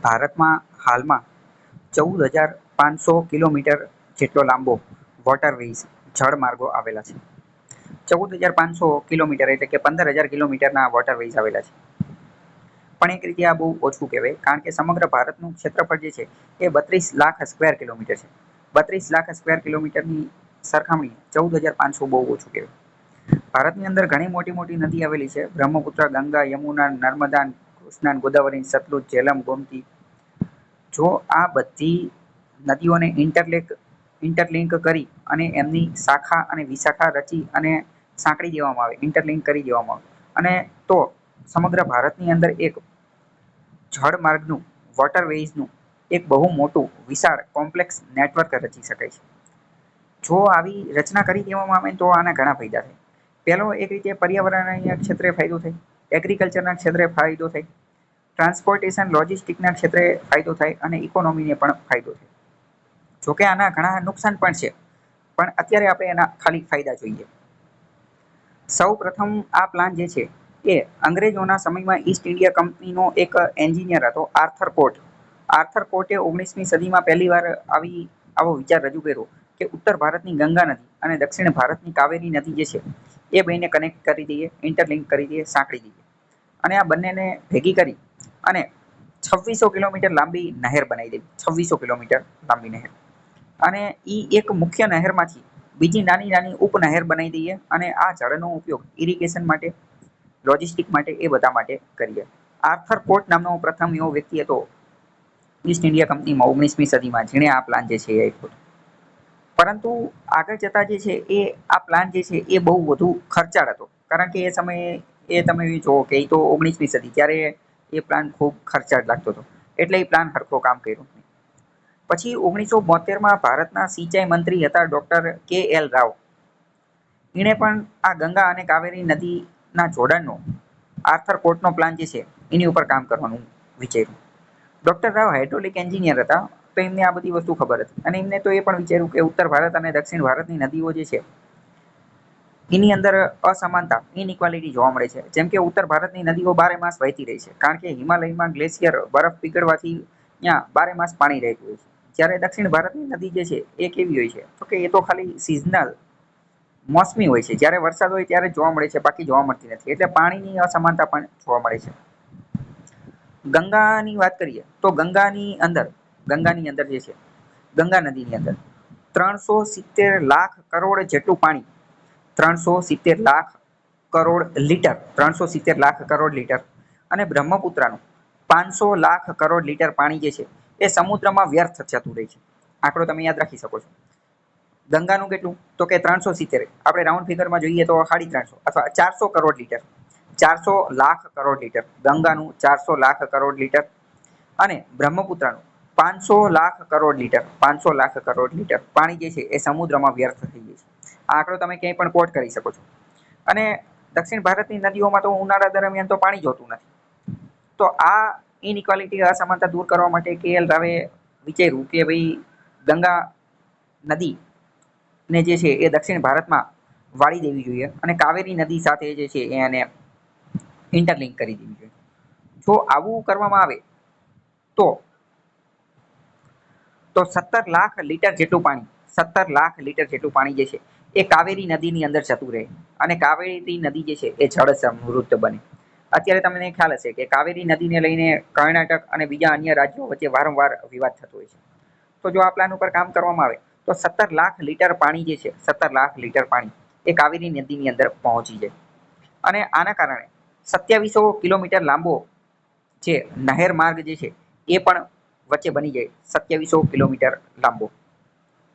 ભારતમાં હાલમાં 14,500 કિલોમીટર જેટલો લાંબો વોટરવેઝ જળમાર્ગો આવેલા છે. 14,500 કિલોમીટર એટલે કે 15,000 કિલોમીટરના વોટરવેઝ આવેલા છે. પણ એક રીતે આ બહુ ઓછું કહેવાય, કારણ કે સમગ્ર ભારતનું ક્ષેત્રફળ જે છે એ 32 લાખ સ્ક્વેર કિલોમીટર છે. 32 લાખ સ્ક્વેર કિલોમીટરની સરખામણી 14,500 બહુ ઓછું કહેવાય. ભારતની અંદર ઘણી મોટી મોટી નદી આવેલી છે: બ્રહ્મપુત્ર, ગંગા, યમુના, નર્મદા, કૃષ્ણા, ગોદાવરી, સતલુજ, ઝેલમ, ગોમતી. જો આ બધી નદીઓને ઇન્ટરલિંક કરી અને એમની શાખા અને વિશાખા રચી અને સાંકળી દેવામાં આવે, ઇન્ટરલિંક કરી દેવામાં આવે, અને તો સમગ્ર ભારતની અંદર એક જળમાર્ગનું, વોટરવેઝનું એક બહુ મોટું વિશાળ કોમ્પ્લેક્સ નેટવર્ક રચી શકાય છે. જો આવી રચના કરી દેવામાં આવે તો આના ઘણા ફાયદા થાય. પહેલો, એક રીતે પર્યાવરણીય ક્ષેત્રે ફાયદો થાય, એગ્રીકલ્ચરના ક્ષેત્રે ફાયદો થાય, ટ્રાન્સપોર્ટેશન લોજિસ્ટિકના ક્ષેત્રે ફાયદો થાય અને ઇકોનોમીને પણ ફાયદો થાય. જોકે આના ઘણા નુકસાન પણ છે, પણ અત્યારે આપણે એના ખાલી ફાયદા જોઈએ. સૌ પ્રથમ આ પ્લાન જે છે એ અંગ્રેજોના સમયમાં ઈસ્ટ ઇન્ડિયા કંપનીનો એક એન્જિનિયર હતો, આર્થર કોટ. આર્થર કોટે 19મી સદીમાં પહેલીવાર આવો વિચાર રજૂ કર્યો કે ઉત્તર ભારતની ગંગા નદી અને દક્ષિણ ભારતની કાવેરી નદી જે છે એ બેને કનેક્ટ કરી દઈએ, ઇન્ટરલિંક કરી દઈએ, સાંકળી દઈએ. અને આ બંનેને ભેગી કરી અને 2600 કિલોમીટર લાંબી નહેર બનાવી દેવી. 2600 કિલોમીટર લાંબી નહેર. અને એ એક મુખ્ય નહેરમાંથી બીજી નાની નાની ઉપનહેર બનાવી દઈએ અને આ જળનો ઉપયોગ ઇરિગેશન માટે, લોજિસ્ટિક માટે, એ બધા માટે કરીએ. આર્થર કોટ નામનો પ્રથમ એવો વ્યક્તિ હતો ઈસ્ટ ઇન્ડિયા કંપનીમાં 19મી સદીમાં, જેણે આ પ્લાન જે છે એ આપ્યો. પરંતુ આગળ જતા જે છે એ આ પ્લાન જે છે એ બહુ વધુ ખર્ચાળ હતો, કારણ કે એ સમયે એ તમે જોવો કે એ તો 19મી સદી, ત્યારે એ પ્લાન ખૂબ ખર્ચાળ લાગતો હતો, એટલે એ પ્લાન હરખો કામ કર્યું. પછી 1972માં ભારતના સિંચાઈ મંત્રી હતા ડોક્ટર કે.એલ. રાવ. એણે પણ આ ગંગા અને કાવેરી નદીના જોડાણનો આર્થર કોટનો પ્લાન જે છે એની ઉપર કામ કરવાનું વિચાર્યું. ડોક્ટર રાવ હાઇડ્રોલિક એન્જિનિયર હતા, તો એમને આ બધી વસ્તુ ખબર હતી અને એમને તો એ પણ વિચાર્યું કે ઉત્તર ભારત અને દક્ષિણ ભારતની નદીઓ જે છે એની અંદર અસમાનતા, ઇનઇક્વાલિટી જોવા મળે છે. જેમ કે ઉત્તર ભારતની નદીઓ 12 માસ વહેતી રહે છે, કારણ કે હિમાલયમાં ગ્લેશિયર, બરફ પીગળવાથી ત્યાં 12 માસ પાણી રહેતું હોય છે. જ્યારે દક્ષિણ ભારતની નદી જે છે એ કેવી હોય છે, તો કે એ તો ખાલી સિઝનલ, મોસમી હોય છે. જ્યારે વરસાદ હોય ત્યારે જોવા મળે છે, બાકી જોવા મળતી નથી. એટલે પાણીની અસમાનતા પણ જોવા મળે છે. ગંગાની વાત કરીએ તો ગંગાની અંદર જે છે, ગંગા નદીની અંદર 370 લાખ કરોડ જેટલું પાણી, 370 લાખ કરોડ લીટર, 370 લાખ કરોડ લીટર, અને બ્રહ્મપુત્રનું 500 લાખ કરોડ લીટર પાણી જે છે એ સમુદ્રમાં વ્યર્થ જતું રહે છે. આંકડો તમે યાદ રાખી શકો છો. ગંગાનું કેટલું, તો કે 370, આપણે રાઉન્ડ ફિગરમાં જોઈએ તો 350 અથવા 400 કરોડ લીટર, 400 લાખ કરોડ લીટર ગંગાનું, 400 લાખ કરોડ લીટર, અને બ્રહ્મપુત્રનું 500 લાખ કરોડ લીટર, 500 લાખ કરોડ લીટર પાણી જે છે એ સમુદ્રમાં વ્યર્થ થઈ જાય છે. આ આંકડો તમે ક્યાંય પણ કોટ કરી શકો છો. અને દક્ષિણ ભારતની નદીઓમાં તો ઉનાળા દરમિયાન તો પાણી જ હોતું નથી. તો આ ઇનઇક્વાલિટી, અસમાનતા દૂર કરવા માટે કે.એલ. રાવે વિચાર્યું કે ભાઈ ગંગા નદી ને જે છે એ દક્ષિણ ભારતમાં વાળી દેવી જોઈએ અને કાવેરી નદી સાથે જે છે એને ઇન્ટરલિંક કરી દેવી જોઈએ. જો આવું કરવામાં આવે તો 17 લાખ લીટર જેટલું પાણી, 17 લાખ લીટર જેટલું પાણી જે છે એ કાવેરી નદીની અંદર જતું રહે અને કાવેરી નદી જે છે એ જળ સમૃદ્ધ બને. અત્યારે તમને ખ્યાલ હશે કે કાવેરી નદીને લઈને કર્ણાટક અને બીજા અન્ય રાજ્યો વચ્ચે વારંવાર વિવાદ થતો હોય છે. તો જો આ પ્લાન ઉપર કામ કરવામાં આવે તો 17 લાખ લીટર પાણી જે છે, 17 લાખ લીટર પાણી એ કાવેરી નદીની અંદર પહોંચી જાય. અને આના કારણે 2700 કિલોમીટર લાંબો જે નહેર માર્ગ જે છે એ પણ વચ્ચે બની જાય, 2700 કિલોમીટર લાંબો.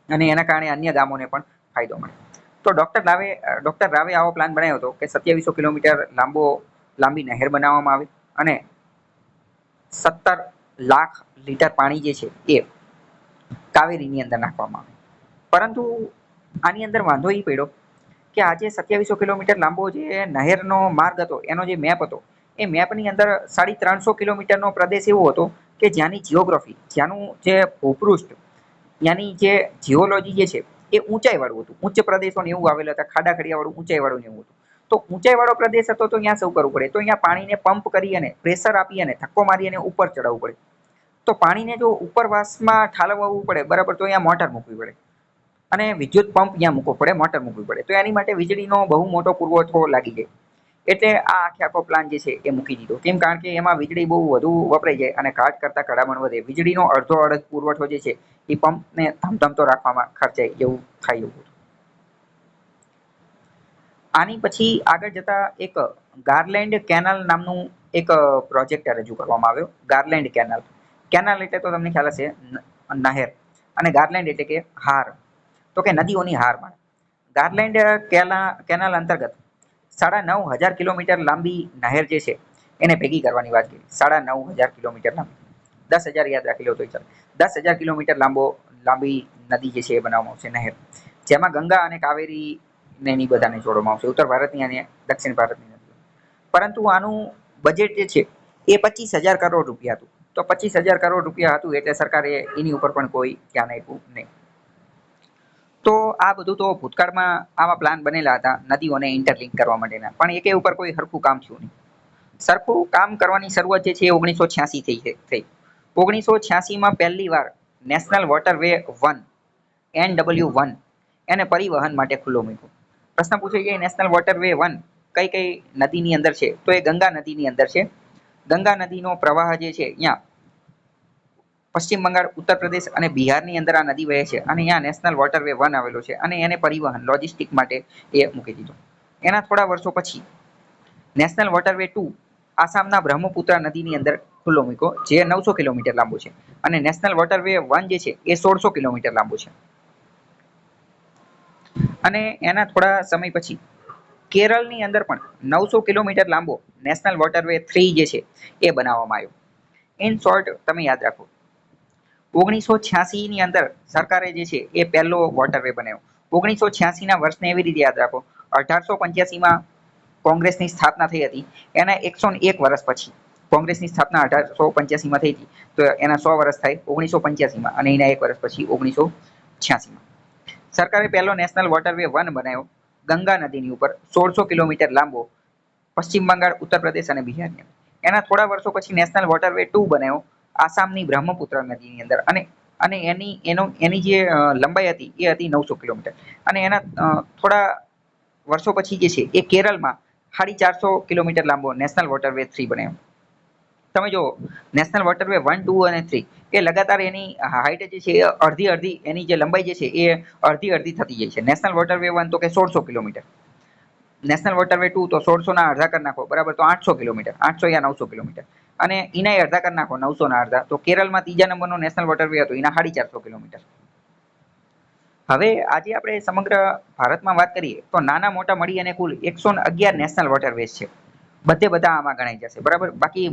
અને એના કારણે અન્ય ગામોને પણ ફાયદો મળે. તો ડોક્ટર રાવે આવો પ્લાન બનાવ્યો હતો કે 2700 કિલોમીટર લાંબી નહેર બનાવવામાં આવે અને 17 લાખ લીટર પાણી જે છે એ કાવેરીની અંદર નાખવામાં આવે. પરંતુ આની અંદર વાંધો એ પડ્યો કે આજે 2700 કિલોમીટર લાંબો જે નહેરનો માર્ગ હતો, એનો જે મેપ હતો, એ મેપની અંદર 350 કિલોમીટરનો પ્રદેશ એવો હતો કે જ્યાંની જીઓગ્રાફી, જ્યાંનું જે ભૂપૃષ્ઠ, ત્યાંની જે જીઓલોજી જે છે એ ઊંચાઈવાળું હતું. ઉચ્ચ પ્રદેશોને એવું આવેલા હતા, ખાડા ખડિયાવાળું ઊંચાઈવાળું ને એવું હતું. તો ઊંચાઈવાળો પ્રદેશ હતો તો ત્યાં શું કરવું પડે, તો અહીંયા પાણીને પંપ કરી અને પ્રેશર આપી અને ધક્કો મારી અને ઉપર ચડાવવું પડે. તો પાણીને જો ઉપરવાસમાં ઠાલવવું પડે બરાબર, તો અહીંયા મોટર મૂકવી પડે અને વિદ્યુત પંપ અહીંયા મૂકવો પડે, મોટર મૂકવી પડે. તો એની માટે વીજળીનો બહુ મોટો પુરવઠો લાગી જાય. એટલે આ આખો પ્લાન જે છે એ મૂકી દીધો. કેમ? કારણ કે એમાં વીજળી બહુ વધુ વપરાઈ જાય અને ઘાટ કરતા કડામણ વધે. વીજળીનો અડધો અડધ પુરવઠો જે છે એ પંપને ધમધમતો રાખવામાં ખર્ચાય એવું થાય એવું. આની પછી આગળ જતા એક ગાર્લેન્ડ કેનાલ નામનું એક પ્રોજેક્ટ રજૂ કરવામાં આવ્યો. ગાર્લેન્ડ કેનાલ. કેનાલ એટલે તો તમને ખ્યાલ હશે નહેર, અને ગાર્લેન્ડ એટલે કે હાર, તો કે નદીઓની હારમાળા. ગાર્લેન્ડ કેનાલ અંતર્ગત 9,500 કિલોમીટર લાંબી નહેર જે છે એને ભેગી કરવાની વાત કરી. 9,500 કિલોમીટર લાંબી. 10,000 યાદ રાખી લો તો ચાલે. 10,000 કિલોમીટર લાંબી નદી જે છે એ બનાવવામાં આવશે, નહેર, જેમાં ગંગા અને કાવેરી ને એની બધાને જોડવામાં આવશે, ઉત્તર ભારતની અને દક્ષિણ ભારતની નદીઓ. પરંતુ આનું બજેટ જે છે એ 25,000 કરોડ રૂપિયા હતું. તો 25,000 કરોડ રૂપિયા હતું એટલે સરકારે એની ઉપર પણ કોઈ ધ્યાન આપ્યું નહીં. તો આ બધું તો ભૂતકાળમાં આવા પ્લાન બનેલા હતા નદીઓને ઇન્ટરલિંક કરવા માટેના, પણ એકે ઉપર કોઈ સરખું કામ થયું નહીં. સરખું કામ કરવાની શરૂઆત જે છે એ 1986 થઈ. 1986માં પહેલી વાર નેશનલ વોટરવે 1 NW1 એને પરિવહન માટે ખુલ્લો મૂક્યો. પ્રશ્ન પૂછાઈ જાય, નેશનલ વોટરવે 1 કઈ કઈ નદીની અંદર છે? તો એ ગંગા નદીની અંદર છે. ગંગા નદીનો પ્રવાહ જે છે અહીંયા પશ્ચિમ બંગાળ, ઉત્તર પ્રદેશ અને બિહારની અંદર આ નદી વહે છે, અને અહીંયા નેશનલ વોટરવે 1 આવેલો છે, અને એને પરિવહન લોજિસ્ટિક માટે એ મૂકી દીધો. એના થોડા વર્ષો પછી નેશનલ વોટરવે 2 આસામના બ્રહ્મપુત્ર નદીની અંદર ખુલ્લો મૂક્યો, જે 900 કિલોમીટર લાંબો છે, અને નેશનલ વોટરવે 1 જે છે એ 1600 કિલોમીટર લાંબો છે. અને એના થોડા સમય પછી કેરળની અંદર પણ 900 કિલોમીટર લાંબો નેશનલ વોટરવે 3 જે છે એ બનાવવામાં આવ્યો. ઇન શોર્ટ તમે યાદ રાખો, 1986ની અંદર સરકારે જે છે એ પહેલો વોટરવે બનાવ્યો. 1986ના વર્ષને એવી રીતે યાદ રાખો, 1885માં કોંગ્રેસની સ્થાપના થઈ હતી. એના 101 વર્ષ પછી, કોંગ્રેસની સ્થાપના 1885માં થઈ હતી, તો એના 100 વર્ષ થાય 1985માં, અને એના 1 વર્ષ પછી 1986માં સરકારે પહેલો નેશનલ વોટરવે 1 બનાવ્યો ગંગા નદીની ઉપર, 1600 કિલોમીટર લાંબો, પશ્ચિમ બંગાળ, ઉત્તર પ્રદેશ અને બિહારની. એના થોડા વર્ષો પછી નેશનલ વોટરવે 2 બનાવ્યો આસામની બ્રહ્મપુત્ર નદીની અંદર, અને એની જે લંબાઈ હતી એ હતી 900 કિલોમીટર. અને એના થોડા વર્ષો પછી જે છે એ કેરળમાં 450 કિલોમીટર લાંબો નેશનલ વોટરવે 3 બનાવ્યો. તમે જો નેશનલ વોટરવે 1, 2 અને 3 એ લગાતાર એની હાઈટ જે છે એ અડધી એની જે લંબાઈ જે છે એ અડધી થતી જાય છે. નેશનલ વોટરવે 1 તો કે 1600 કિલોમીટર, નેશનલ વોટરવે 2 તો 1600 ના અડધા કરી નાખો બરાબર, તો 800 કિલોમીટર, 800 યા 900 કિલોમીટર, અને એના અડધા કરી નાખો 900 ના અડધા, તો કેરળમાં ત્રીજા નંબરનો નેશનલ વોટરવે હતો, એના 450 કિલોમીટર. હવે આજે આપણે સમગ્ર ભારતમાં વાત કરીએ તો નાના મોટા મળી અને કુલ 111 નેશનલ વોટરવેઝ છે. બધા આમાં ગણાઈ જશે બરાબર. બાકી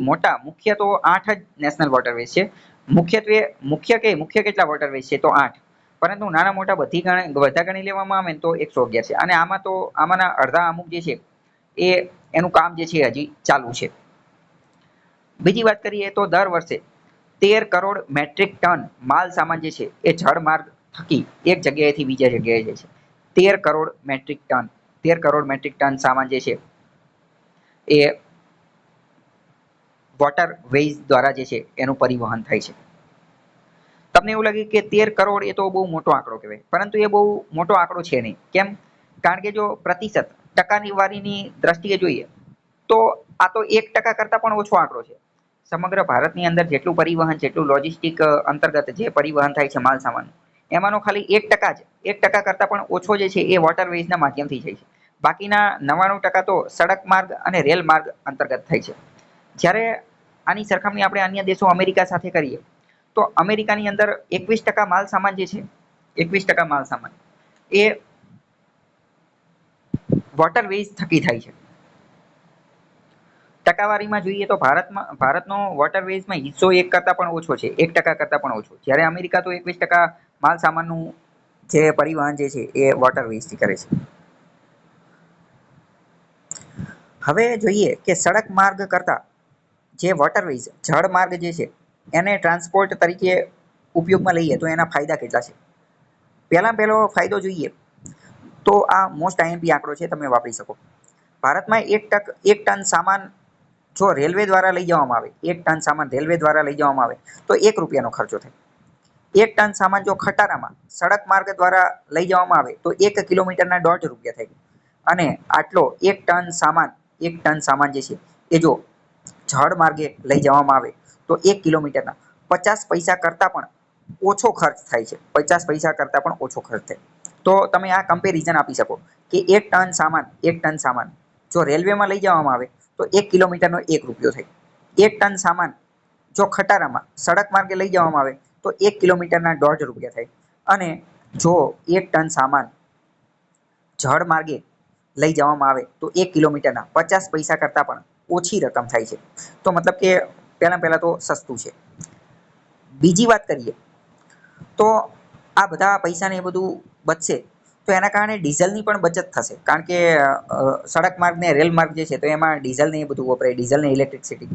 મુખ્ય તો 8 જ નેશનલ વોટરવેઝ છે. મુખ્ય કેટલા વોટરવેઝ છે? તો 8. પરંતુ નાના મોટા બધા ગણી લેવામાં આવે ને તો 111 છે. અને આમાંના અડધા અમુક જે છે એ એનું કામ જે છે હજી ચાલુ છે. બીજી વાત કરીએ તો દર વર્ષે 13 કરોડ મેટ્રિક ટન માલ સામાન જે છે એ જળમાર્ગ થકી એક જગ્યાએથી બીજા જગ્યાએ જાય છે. 13 crore metric tonne, 13 crore metric tonne સામાન જે છે એ વોટરવેઝ દ્વારા જે છે એનું પરિવહન થાય છે. તમને એવું લાગે કે 13 કરોડ એ તો બહુ મોટો આંકડો કહેવાય, પરંતુ એ બહુ મોટો આંકડો છે નહીં. કેમ? કારણ કે જો પ્રતિશત ટકાની વારીની દ્રષ્ટિએ જોઈએ તો આ તો 1% કરતા પણ ઓછો આંકડો છે. સમગ્ર ભારતની અંદર જેટલું પરિવહન, જેટલું લોજિસ્ટિક અંતર્ગત જે પરિવહન થાય છે માલ સામાન, એમાંનો ખાલી 1% જ, 1% કરતા પણ ઓછો જે છે એ વોટરવેઝના માધ્યમથી થાય છે. બાકીના 99% તો સડક માર્ગ અને રેલ માર્ગ અંતર્ગત થાય છે. જ્યારે આની સરખામણી આપણે અન્ય દેશો અમેરિકા સાથે કરીએ તો અમેરિકાની અંદર 21% માલ સામાન જે છે, 21% માલ સામાન એ વોટરવેઝ થકી થાય છે. ટકાવારીમાં જોઈએ તો ભારતનો વોટરવેઝમાં હિસ્સો 1 કરતા પણ ઓછો છે, 1% કરતા પણ ઓછો. જ્યારે અમેરિકા તો 21% માલ સામાનનું જે પરિવહન જે છે એ વોટરવેઝથી કરે છે. હવે જોઈએ કે સડક માર્ગ કરતા જે વોટરવેઝ જળ માર્ગ જે છે એને ટ્રાન્સપોર્ટ તરીકે ઉપયોગમાં લઈએ તો એના ફાયદા કેટલા છે? પહેલો ફાયદો જોઈએ તો આ મોસ્ટ આઈએમપી આંકડો છે, તમે વાપરી શકો. ભારતમાં 1 ટન સામાન જો રેલવે દ્વારા લઈ જવામાં આવે, 1 ટન સામાન રેલવે દ્વારા લઈ જવામાં આવે તો 1 રૂપિયાનો ખર્ચો થાય. 1 ટન સામાન જો ખટારામાં સડક માર્ગ દ્વારા લઈ જવામાં આવે તો 1 કિલોમીટરના 1.5 રૂપિયા થાય. અને આટલો 1 ટન સામાન જે છે એ જો જળ માર્ગે લઈ જવામાં આવે તો 1 કિલોમીટરના 50 પૈસા કરતાં પણ ઓછો ખર્ચ થાય છે. 50 પૈસા કરતાં પણ ઓછો ખર્ચ થાય. તો તમે આ કમ્પેરિઝન આપી શકો કે 1 ટન સામાન જો રેલવેમાં લઈ જવામાં આવે તો 1 કિલોમીટરનો 1 રૂપિયો થાય. 1 ટન સામાન જો ખટારામાં સડક માર્ગે લઈ જવામાં આવે તો 1 કિલોમીટરના 1.5 રૂપિયા થાય. અને જો 1 ટન સામાન જળ માર્ગે લઈ જવામાં આવે તો 1 કિલોમીટરના 50 પૈસા કરતાં પણ ઓછી રકમ થાય છે. તો મતલબ કે પહેલાં તો સસ્તું છે. બીજી વાત કરીએ તો આ બધા પૈસાને એ બધું બચશે તો એના કારણે ડીઝલની પણ બચત થશે. કારણ કે સડક માર્ગ ને રેલ માર્ગ જે છે તો એમાં ડીઝલ ને એ બધું વપરાય, ડીઝલ ને ઇલેક્ટ્રિસિટી,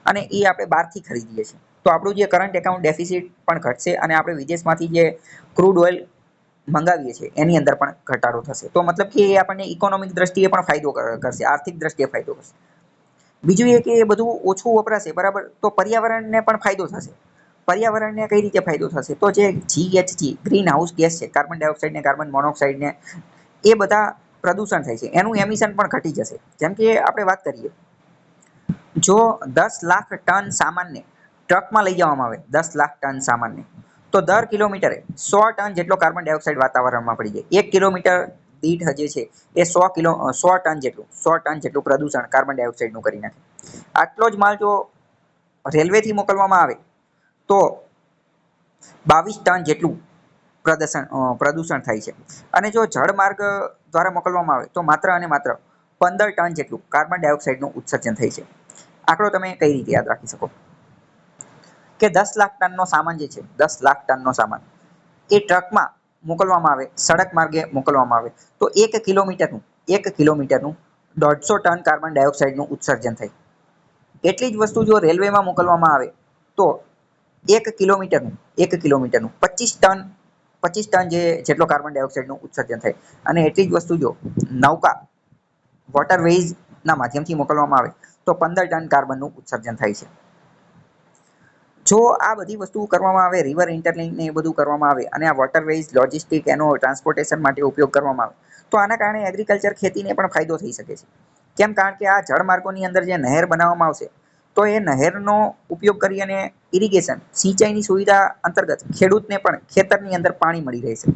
અને એ આપણે બહારથી ખરીદીએ છીએ. તો આપણું જે કરંટ એકાઉન્ટ ડેફિસિટ પણ ઘટશે અને આપણે વિદેશમાંથી જે ક્રૂડ ઓઇલ મંગાવીએ છીએ એની અંદર પણ ઘટાડો થશે. તો મતલબ કે એ આપણને ઇકોનોમિક દ્રષ્ટિએ પણ ફાયદો કરશે, આર્થિક દ્રષ્ટિએ ફાયદો કરશે. બીજું એ કે એ બધું ઓછું વપરાશે, બરાબર, તો પર્યાવરણને પણ ફાયદો થશે. પર્યાવરણને કઈ રીતે ફાયદો થશે? તો જે GHG ગ્રીન હાઉસ ગેસ છે, કાર્બન ડાયોક્સાઇડ ને કાર્બન મોનોક્સાઇડ ને એ બધા પ્રદૂષણ થાય છે એનું એમિશન પણ ઘટી જશે. જેમ કે આપણે વાત કરીએ જો 10 લાખ ટન સામાનને ટ્રકમાં લઈ જવામાં આવે, 10 લાખ ટન સામાનને, તો દર કિલોમીટરે 100 ટન જેટલો કાર્બન ડાયોક્સાઇડ વાતાવરણમાં પડી જાય. 1 કિલોમીટર દીઠ જે છે એ 100 ટન જેટલું પ્રદૂષણ કાર્બન ડાયોક્સાઇડનું કરી નાખે. આટલો જ માલ જો રેલવેથી મોકલવામાં આવે તો 22 ટન જેટલું પ્રદૂષણ થાય છે. અને જો જળ માર્ગ દ્વારા મોકલવામાં આવે તો માત્ર અને માત્ર 15 ટન જેટલું કાર્બન ડાયોક્સાઇડનું ઉત્સર્જન થાય છે. આંકડો તમે કઈ રીતે યાદ રાખી શકો કે 10 લાખ ટનનો સામાન જે છે, 10 લાખ ટનનો સામાન એ ટ્રકમાં મોકલવામાં આવે, સડક માર્ગે મોકલવામાં આવે તો 1 કિલોમીટરનું 150 ટન કાર્બન ડાયોક્સાઇડનું ઉત્સર્જન થાય. એટલી જ વસ્તુ જો રેલવેમાં મોકલવામાં આવે તો 1 કિલોમીટરનું 25 ટન જેટલો કાર્બન ડાયોક્સાઇડનું ઉત્સર્જન થાય. અને એટલી જ વસ્તુ જો નૌકા વોટરવેઝના માધ્યમથી મોકલવામાં આવે તો 15 ટન કાર્બનનું ઉત્સર્જન થાય છે. જો આ બધી વસ્તુઓ કરવામાં આવે, રિવર ઇન્ટરલિંક ને એ બધું કરવામાં આવે અને આ વોટરવેઝ લોજિસ્ટિક એનો ટ્રાન્સપોર્ટેશન માટે ઉપયોગ કરવામાં આવે તો આના કારણે એગ્રીકલ્ચર ખેતીને પણ ફાયદો થઈ શકે છે. કેમ? કારણ કે આ જળમાર્ગોની અંદર જે નહેર બનાવવામાં આવશે તો એ નહેરનો ઉપયોગ કરી અને ઇરિગેશન સિંચાઈની સુવિધા અંતર્ગત ખેડૂતને પણ ખેતરની અંદર પાણી મળી રહેશે.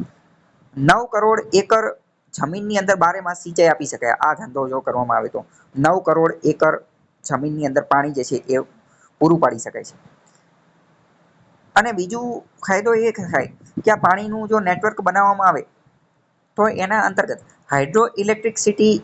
9 કરોડ એકર જમીનની અંદર 12 માસ સિંચાઈ આપી શકાય આ ધંધો જો કરવામાં આવે તો. 9 કરોડ એકર જમીનની અંદર પાણી જે છે એ પૂરું પાડી શકાય છે. અને બીજું ફાયદો એ થાય કે આ પાણીનું જો નેટવર્ક બનાવવામાં આવે તો એના અંતર્ગત હાઇડ્રો ઇલેક્ટ્રિસિટી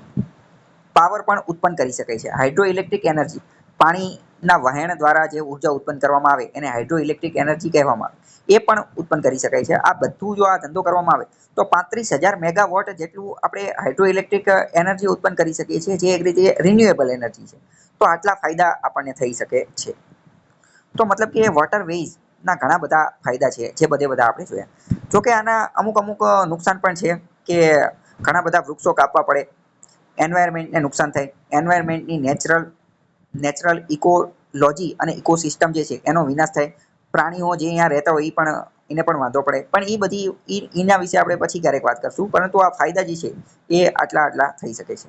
પાવર પણ ઉત્પન્ન કરી શકાય છે. હાઇડ્રો ઇલેક્ટ્રિક એનર્જી, પાણીના વહેણ દ્વારા જે ઉર્જા ઉત્પન્ન કરવામાં આવે એને હાઇડ્રો ઇલેક્ટ્રિક એનર્જી કહેવામાં આવે, એ પણ ઉત્પન્ન કરી શકાય છે. આ બધું જો આ ધંધો કરવામાં આવે તો 35,000 મેગાવોટ જેટલું આપણે હાઇડ્રો ઇલેક્ટ્રિક એનર્જી ઉત્પન્ન કરી શકીએ છીએ, જે એક રીતે રિન્યુએબલ એનર્જી છે. તો આટલા ફાયદા આપણને થઈ શકે છે. તો મતલબ કે વોટરવેઝના ઘણા બધા ફાયદા છે જે બધા આપણે જોયા. જોકે આના અમુક નુકસાન પણ છે કે ઘણા બધા વૃક્ષો કાપવા પડે, એન્વાયરમેન્ટને નુકસાન થાય, એન્વાયરમેન્ટની નેચરલ ઇકોલોજી અને ઇકોસિસ્ટમ જે છે એનો વિનાશ થાય, પ્રાણીઓ જે અહીંયા રહેતા હોય એને પણ વાંધો પડે. પણ એના વિશે આપણે પછી ક્યારેક વાત કરશું. પરંતુ આ ફાયદા જે છે એ આટલા થઈ શકે છે.